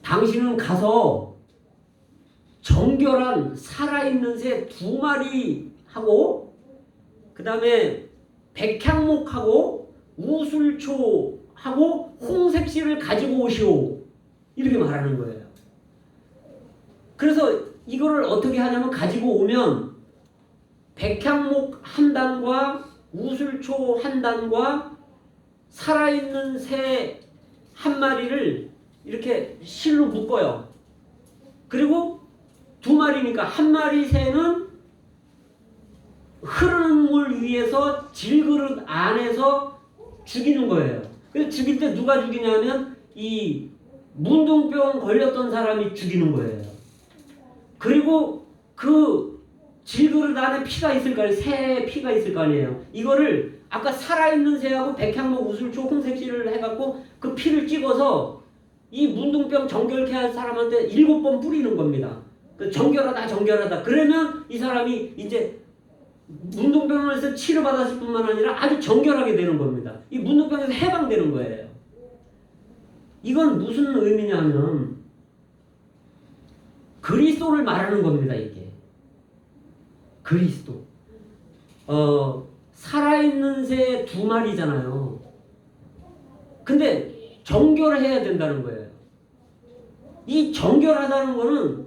당신은 가서 정결한 살아있는 새 2마리 하고, 그 다음에 백향목하고 우슬초하고 홍색실을 가지고 오시오, 이렇게 말하는 거예요. 그래서 이거를 어떻게 하냐면, 가지고 오면 백향목 한 단과 우슬초 한 단과 살아있는 새 한 마리를 이렇게 실로 묶어요. 그리고 2마리니까 한 마리 새는 흐르는 물 위에서 질그릇 안에서 죽이는 거예요. 그래서 죽일 때 누가 죽이냐면 이 문둥병 걸렸던 사람이 죽이는 거예요. 그리고 그 질그릇 안에 피가 있을 거 아니에요. 새의 피가 있을 거 아니에요. 이거를 아까 살아있는 새하고 백향목, 우슬초, 홍색실을 해갖고 그 피를 찍어서 이 문둥병 정결케 할 사람한테 7번 뿌리는 겁니다. 정결하다 정결하다. 그러면 이 사람이 이제 문둥병에서 치료받았을 뿐만 아니라 아주 정결하게 되는 겁니다. 이 문둥병에서 해방되는 거예요. 이건 무슨 의미냐 하면 그리스도를 말하는 겁니다. 이게 그리스도. 살아있는 새 2마리잖아요. 근데 정결해야 된다는 거예요. 이 정결하다는 거는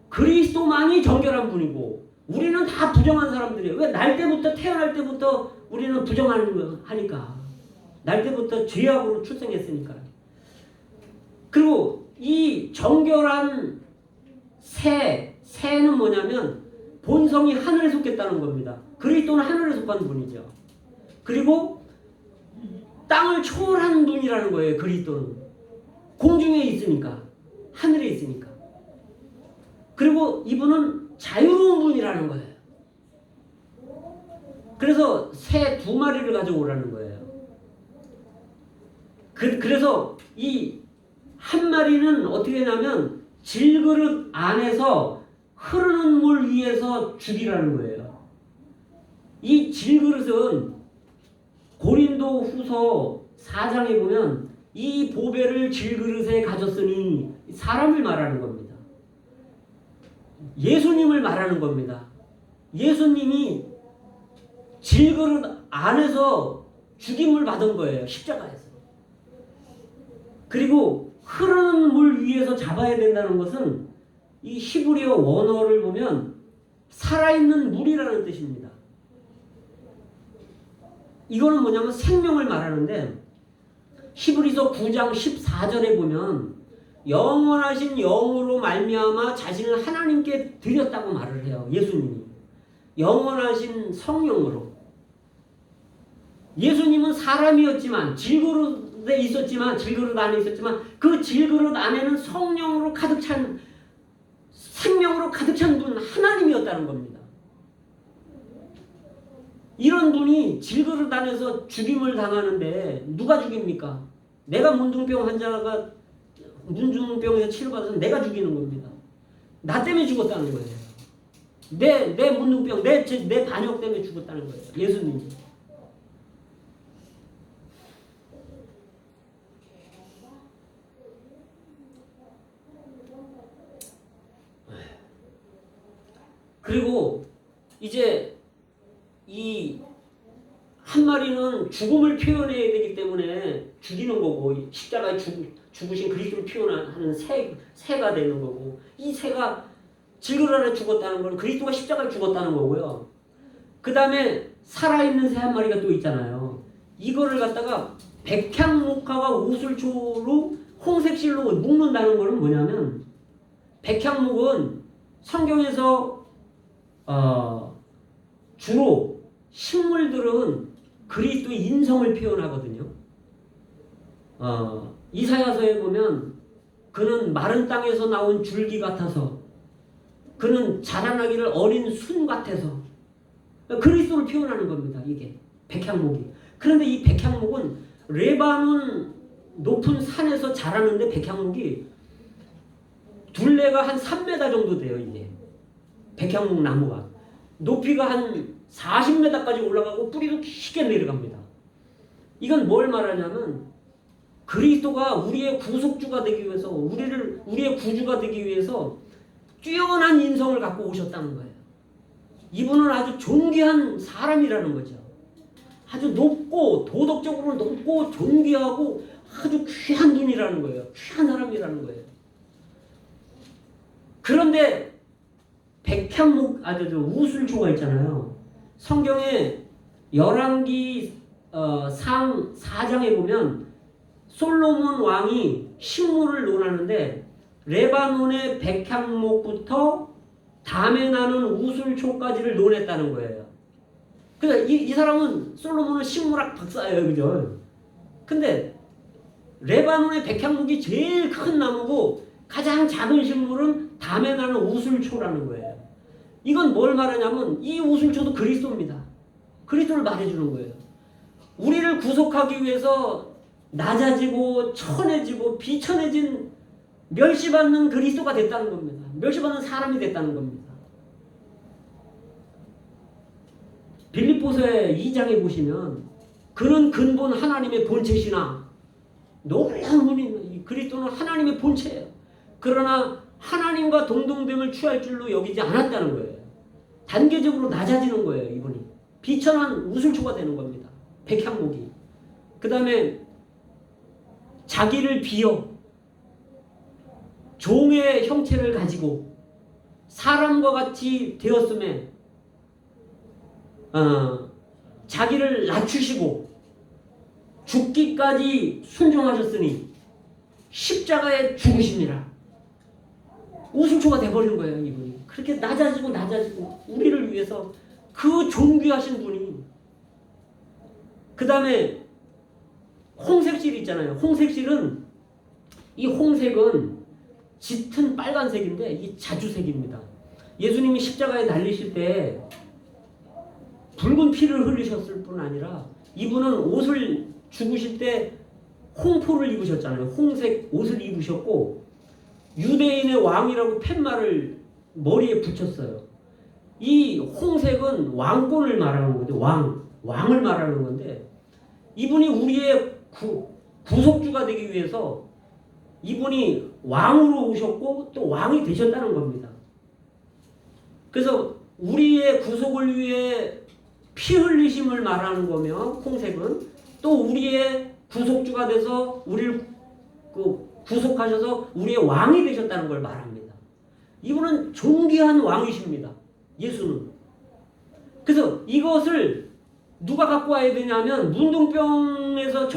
그리스도만이 정결한 분이고, 우리는 다 부정한 사람들이에요. 왜? 날 때부터, 태어날 때부터 우리는 부정하는 거 하니까. 날 때부터 죄악으로 출생했으니까. 그리고 이 정결한 새는 뭐냐면 본성이 하늘에 속했다는 겁니다. 그리스도는 하늘에 속한 분이죠. 그리고 땅을 초월한 분이라는 거예요. 그리스도는 공중에 있으니까, 하늘에 있으니까. 그리고 이분은 자유로운 분이라는 거예요. 그래서 새 2마리를 가져오라는 거예요. 그래서 이 한 마리는 어떻게 하냐면 질그릇 안에서 흐르는 물 위에서 죽이라는 거예요. 이 질그릇은 고린도 후서 4장에 보면 이 보배를 질그릇에 가졌으니 사람을 말하는 겁니다. 예수님을 말하는 겁니다. 예수님이 질그릇 안에서 죽임을 받은 거예요. 십자가에서. 그리고 흐르는 물 위에서 잡아야 된다는 것은 이 히브리어 원어를 보면 살아있는 물이라는 뜻입니다. 이거는 뭐냐면 생명을 말하는데, 히브리서 9장 14절에 보면 영원하신 영으로 말미암아 자신을 하나님께 드렸다고 말을 해요. 예수님이 영원하신 성령으로. 예수님은 사람이었지만 질그릇에 있었지만 질그릇 안에 있었지만 그 질그릇 안에는 성령으로 가득 찬 생명으로 가득 찬 분 하나님이었다는 겁니다. 이런 분이 질그릇 안에서 죽임을 당하는데 누가 죽입니까? 내가 문둥병 환자가 문둥병에서 치료받아서 내가 죽이는 겁니다. 나 때문에 죽었다는 거예요. 내 문둥병, 내 반역 때문에 죽었다는 거예요. 예수님이. 그리고 이제 이 한 마리는 죽음을 표현해야 되기 때문에 죽이는 거고 십자가에 죽으신 그리스도를 표현하는 새가 되는 거고 이 새가 질그릇 안에 죽었다는 건 그리스도가 십자가에 죽었다는 거고요. 그 다음에 살아있는 새 한 마리가 또 있잖아요. 이거를 갖다가 백향목화가 우슬초로 홍색실로 묶는다는 거는 뭐냐면 백향목은 성경에서 주로 식물들은 그리스도의 인성을 표현하거든요. 이사야서에 보면 그는 마른 땅에서 나온 줄기 같아서 그는 자라나기를 어린 순 같아서 그리스도를 표현하는 겁니다. 이게 백향목이. 그런데 이 백향목은 레바논 높은 산에서 자라는데 백향목이 둘레가 한 3m 정도 돼요. 이게 백향목 나무가 높이가 한 40m까지 올라가고 뿌리도 깊게 내려갑니다. 이건 뭘 말하냐면 그리스도가 우리의 구속주가 되기 위해서 우리의 구주가 되기 위해서 뛰어난 인성을 갖고 오셨다는 거예요. 이분은 아주 존귀한 사람이라는 거죠. 아주 높고 도덕적으로 높고 존귀하고 아주 귀한 분이라는 거예요. 귀한 사람이라는 거예요. 그런데 백향목 우슬초가 있잖아요. 성경에 열왕기 상 4장에 보면 솔로몬 왕이 식물을 논하는데 레바논의 백향목부터 담에 나는 우슬초까지를 논했다는 거예요. 그래서 이 사람은 솔로몬은 식물학 박사예요. 그죠? 근데 레바논의 백향목이 제일 큰 나무고 가장 작은 식물은 담에 나는 우슬초라는 거예요. 이건 뭘 말하냐면 이 우슬초도 그리스도입니다. 그리스도를 말해주는 거예요. 우리를 구속하기 위해서 낮아지고 천해지고 비천해진 멸시받는 그리스도가 됐다는 겁니다. 멸시받는 사람이 됐다는 겁니다. 빌립보서의 2장에 보시면 그는 근본 하나님의 본체시나 놀라운 분이 그리스도는 하나님의 본체예요. 그러나 하나님과 동등됨을 취할 줄로 여기지 않았다는 거예요. 단계적으로 낮아지는 거예요. 이분이. 비천한 우슬초가 되는 겁니다. 백향목이. 그 다음에 자기를 비어 종의 형체를 가지고 사람과 같이 되었음에 자기를 낮추시고 죽기까지 순종하셨으니 십자가에 죽으십니다. 우슬초가 돼버린 거예요. 이분이. 그렇게 낮아지고 우리를 위해서 그 존귀하신 분이. 그 다음에 홍색실 있잖아요. 홍색실은 이 홍색은 짙은 빨간색인데 이 자주색입니다. 예수님이 십자가에 달리실 때 붉은 피를 흘리셨을 뿐 아니라 이분은 옷을 죽으실 때 홍포를 입으셨잖아요. 홍색 옷을 입으셨고 유대인의 왕이라고 팻말을 머리에 붙였어요. 이 홍색은 왕권을 말하는 건데 왕을 말하는 건데 이분이 우리의 구속주가 되기 위해서 이분이 왕으로 오셨고 또 왕이 되셨다는 겁니다. 그래서 우리의 구속을 위해 피 흘리심을 말하는 거며 홍색은 또 우리의 구속주가 돼서 우리를 구속하셔서 우리의 왕이 되셨다는 걸 말합니다. 이분은 존귀한 왕이십니다. 예수는. 그래서 이것을 누가 갖고 와야 되냐면 문둥병에서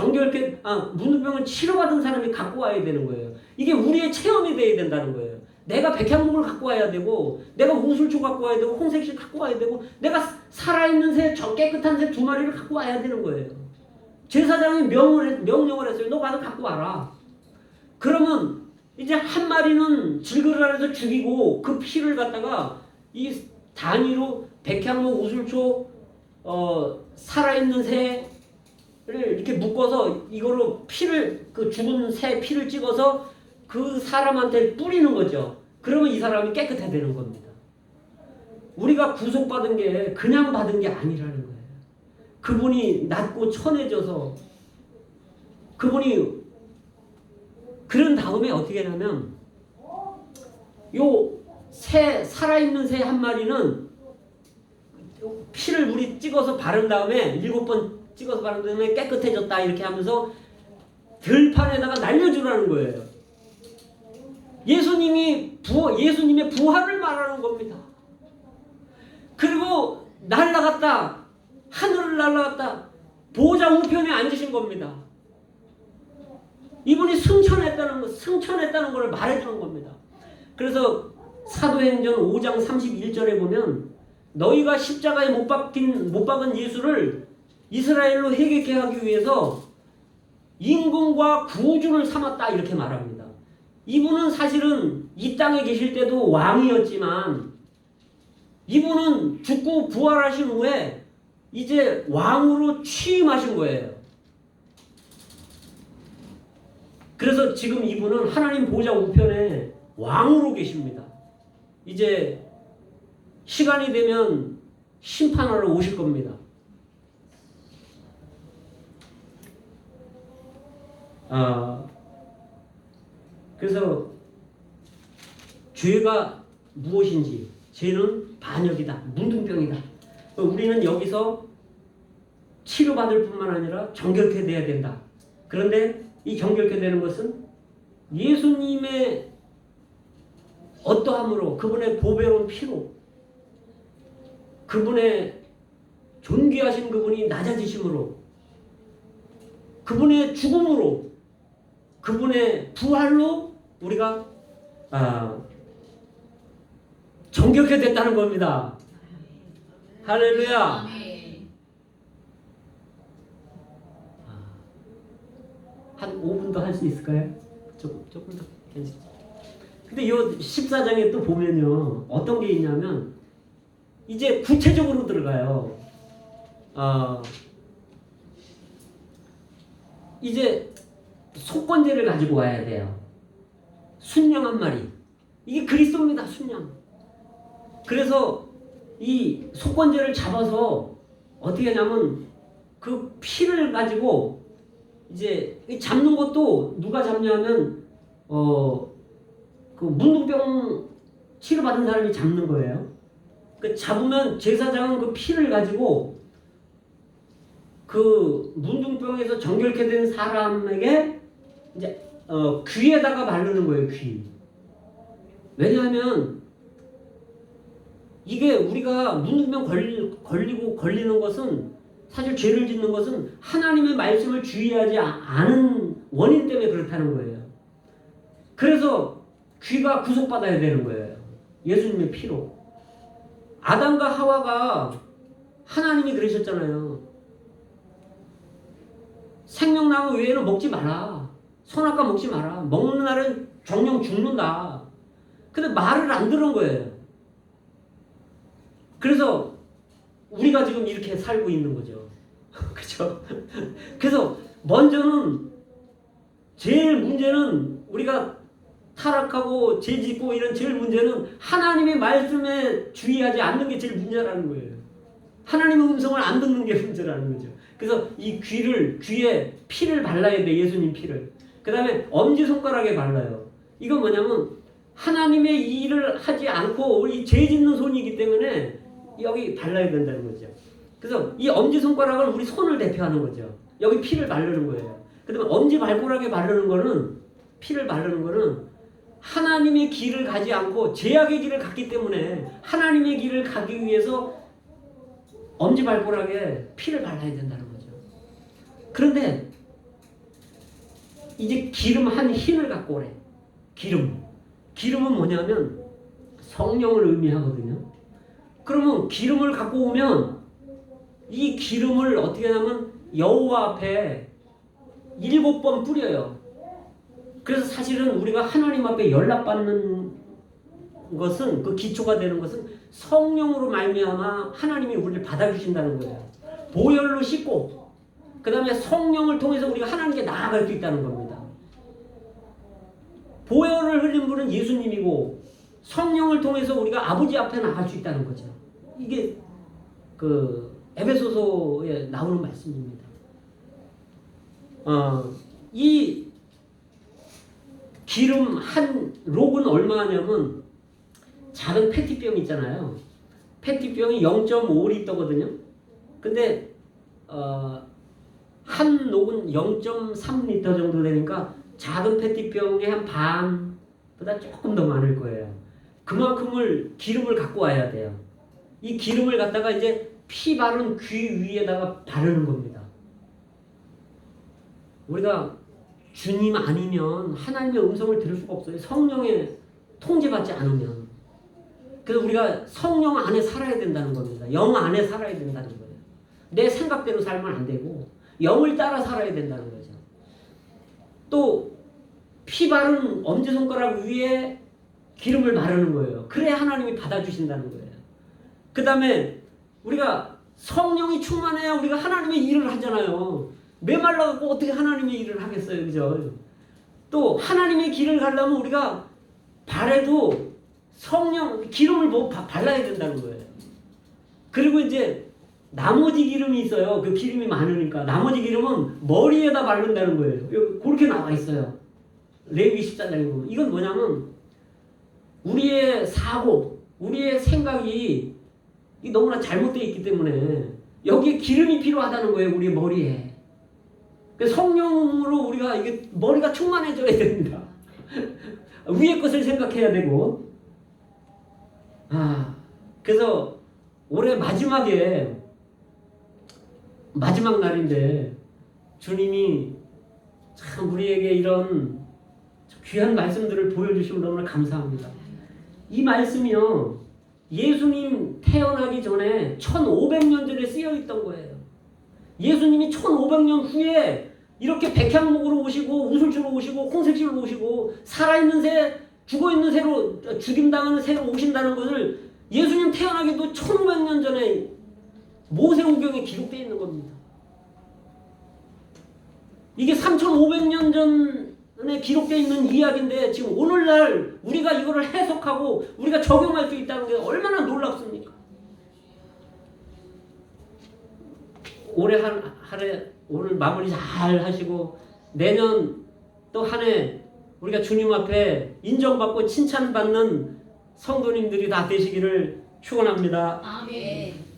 문둥병을 치료받은 사람이 갖고 와야 되는 거예요. 이게 우리의 체험이 돼야 된다는 거예요. 내가 백향목을 갖고 와야 되고 내가 우슬초 갖고 와야 되고 홍색실 갖고 와야 되고 내가 살아있는 새, 저 깨끗한 새 2마리를 갖고 와야 되는 거예요. 제사장이 명령을 했어요. 너 가서 갖고 와라. 그러면 이제 한 마리는 질그릇 죽이고 그 피를 갖다가 이 단위로 백향목, 우슬초, 살아있는 새를 이렇게 묶어서 이거로 피를, 그 죽은 새 피를 찍어서 그 사람한테 뿌리는 거죠. 그러면 이 사람이 깨끗해 되는 겁니다. 우리가 구속받은 게 그냥 받은 게 아니라는 거예요. 그분이 낮고 천해져서 그분이 그런 다음에 어떻게 하냐면 요 살아있는 새 한 마리는 피를 우리 찍어서 바른 다음에 7번 찍어서 바른 다음에 깨끗해졌다 이렇게 하면서 들판에다가 날려주라는 거예요. 예수님의 부활을 말하는 겁니다. 그리고 날아갔다, 하늘을 날아갔다, 보좌 우편에 앉으신 겁니다. 이분이 승천했다는 걸 말해주는 겁니다. 그래서 사도행전 5장 31절에 보면 너희가 십자가에 못 박은 예수를 이스라엘로 회개케 하기 위해서 임금과 구주를 삼았다 이렇게 말합니다. 이분은 사실은 이 땅에 계실 때도 왕이었지만 이분은 죽고 부활하신 후에 이제 왕으로 취임하신 거예요. 그래서 지금 이분은 하나님 보좌 우편에 왕으로 계십니다. 이제 시간이 되면 심판하러 오실 겁니다. 그래서 죄가 무엇인지, 죄는 반역이다, 문둥병이다. 우리는 여기서 치료받을 뿐만 아니라 정결케 돼야 된다. 그런데 이 정결케 되는 것은 예수님의 어떠함으로, 그분의 보배로운 피로, 그분의 존귀하신 그분이 낮아지심으로, 그분의 죽음으로, 그분의 부활로 우리가 정결케 됐다는 겁니다. 할렐루야. 한 5분 더 할 수 있을까요? 조금 더 괜찮죠. 근데 이 14장에 또 보면요, 어떤 게 있냐면 이제 구체적으로 들어가요. 이제 속건제를 가지고 와야 돼요. 순양 한 마리. 이게 그리스도입니다. 순양. 그래서 이 속건제를 잡아서 어떻게 하냐면 그 피를 가지고 이제 잡는 것도 누가 잡냐면 그 문둥병 치료받은 사람이 잡는 거예요. 그 잡으면 제사장은 그 피를 가지고 그 문둥병에서 정결케 된 사람에게 이제 귀에다가 바르는 거예요. 귀. 왜냐하면 이게 우리가 문둥병 걸리는 것은, 사실 죄를 짓는 것은 하나님의 말씀을 주의하지 않은 원인 때문에 그렇다는 거예요. 그래서 귀가 구속받아야 되는 거예요. 예수님의 피로. 아담과 하와가 하나님이 그러셨잖아요. 생명나무 외에는 먹지 마라. 선악과 먹지 마라. 먹는 날은 정령 죽는다. 근데 말을 안 들은 거예요. 그래서 우리가 지금 이렇게 살고 있는 거죠. 그렇죠? 그래서 제일 문제는 우리가 타락하고 죄 짓고 이런 제일 문제는 하나님의 말씀에 주의하지 않는 게 제일 문제라는 거예요. 하나님의 음성을 안 듣는 게 문제라는 거죠. 그래서 이 귀에 피를 발라야 돼. 예수님 피를. 그 다음에 엄지손가락에 발라요. 이건 뭐냐면 하나님의 일을 하지 않고 우리 죄 짓는 손이기 때문에 여기 발라야 된다는 거죠. 그래서 이 엄지손가락은 우리 손을 대표하는 거죠. 여기 피를 바르는 거예요. 그 다음에 엄지발가락에 바르는 거는, 피를 바르는 거는 하나님의 길을 가지 않고 죄악의 길을 갔기 때문에 하나님의 길을 가기 위해서 엄지발가락에 피를 발라야 된다는 거죠. 그런데 이제 기름 한 흰을 갖고 오래. 기름은 뭐냐면 성령을 의미하거든요. 그러면 기름을 갖고 오면 이 기름을 어떻게 하냐면 여호와 앞에 7번 뿌려요. 그래서 사실은 우리가 하나님 앞에 연락받는 것은, 그 기초가 되는 것은 성령으로 말미암아 하나님이 우리를 받아주신다는 거예요. 보혈로 씻고 그 다음에 성령을 통해서 우리가 하나님께 나아갈 수 있다는 겁니다. 보혈을 흘린 분은 예수님이고 성령을 통해서 우리가 아버지 앞에 나갈 수 있다는 거죠. 이게 그 에베소서에 나오는 말씀입니다. 이 기름 한 록은 얼마냐면 작은 페티병 있잖아요. 페티병이 0.5리터거든요. 근데 한 록은 0.3리터 정도 되니까 작은 페티병의 한 반보다 조금 더 많을 거예요. 그만큼을 기름을 갖고 와야 돼요. 이 기름을 갖다가 이제 피 바른 귀 위에다가 바르는 겁니다. 우리가 주님 아니면 하나님의 음성을 들을 수가 없어요. 성령의 통제받지 않으면. 그래서 우리가 성령 안에 살아야 된다는 겁니다. 영 안에 살아야 된다는 거예요. 내 생각대로 살면 안 되고 영을 따라 살아야 된다는 거죠. 또 피 바른 엄지손가락 위에 기름을 바르는 거예요. 그래야 하나님이 받아주신다는 거예요. 그 다음에 우리가 성령이 충만해야 우리가 하나님의 일을 하잖아요. 메말라갖고 어떻게 하나님의 일을 하겠어요. 그죠? 또 하나님의 길을 가려면 우리가 발에도 성령 기름을 뭐 발라야 된다는 거예요. 그리고 이제 나머지 기름이 있어요. 그 기름이 많으니까 나머지 기름은 머리에다 바른다는 거예요. 여기 그렇게 나와 있어요. 레위기 14장에 보면. 이건 뭐냐면 우리의 사고, 우리의 생각이 너무나 잘못되어 있기 때문에 여기에 기름이 필요하다는 거예요. 우리 머리에. 성령으로 우리가 이게 머리가 충만해져야 됩니다. 위의 것을 생각해야 되고. 그래서 올해 마지막 날인데 주님이 참 우리에게 이런 귀한 말씀들을 보여주시면 너무나 감사합니다. 이 말씀이요, 예수님 태어나기 전에 1500년 전에 쓰여있던 거예요. 예수님이 1500년 후에 이렇게 백향목으로 오시고 우슬주로 오시고 홍색실로 오시고 살아있는 새, 죽어있는 새로 죽임당하는 새로 오신다는 것을 예수님 태어나기도 1500년 전에 모세오경에 기록되어 있는 겁니다. 이게 3500년 전에 기록되어 있는 이야기인데 지금 오늘날 우리가 이거를 해석하고 우리가 적용할 수 있다는 게 얼마나 놀랍습니까? 올해 한 해 오늘 마무리 잘 하시고 내년 또 한 해 우리가 주님 앞에 인정받고 칭찬받는 성도님들이 다 되시기를 축원합니다. 아멘.